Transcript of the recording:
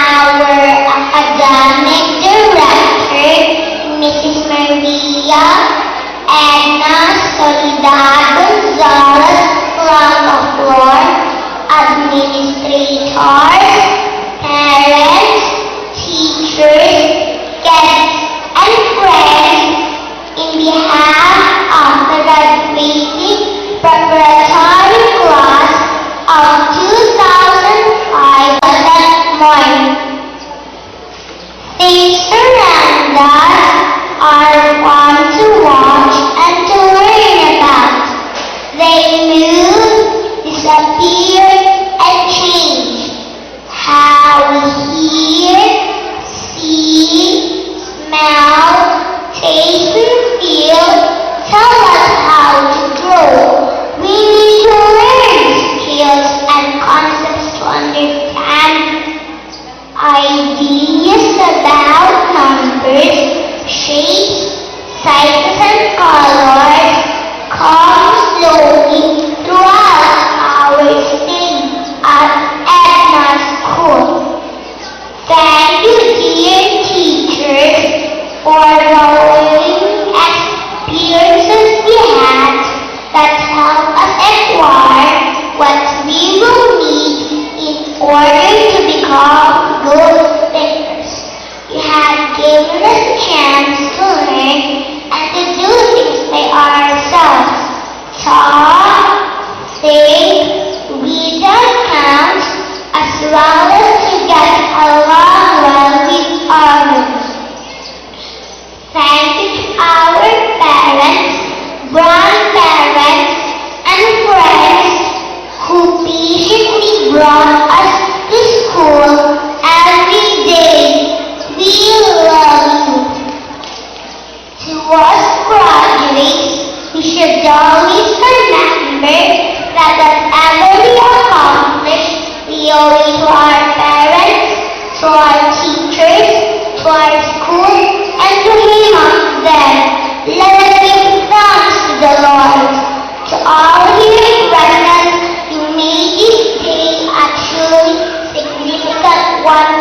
our academic director, Mrs. Maria Edna Soledad Gonzalez Blanco, administrators, parents, teachers, guests, and friends, in behalf of the graduating preparatory class of 2005, good morning. Things around us are fun to watch and to learn about. They move, disappear, and change. How we hear, see, smell, taste, and feel tell us how to grow. We need to learn skills and concepts to understand ideas about numbers, shapes, sizes, and colors come slowly throughout our stay at Edna School. Thank you, dear teachers, for the learning experiences we had that help us acquire what we will need in order to become good thinkers. You have given us a chance to learn and to do things by ourselves. Talk, think, read and count, as well as to get along well with others. Thank you to our parents, grandparents, and friends who patiently brought us to school every day. We love you. To us graduates, we should always remember that whatever we accomplish, we owe it to our parents, to our teachers, to our school, and to Him of them. Let us give thanks to the Lord. To all here present, you made this day a truly significant one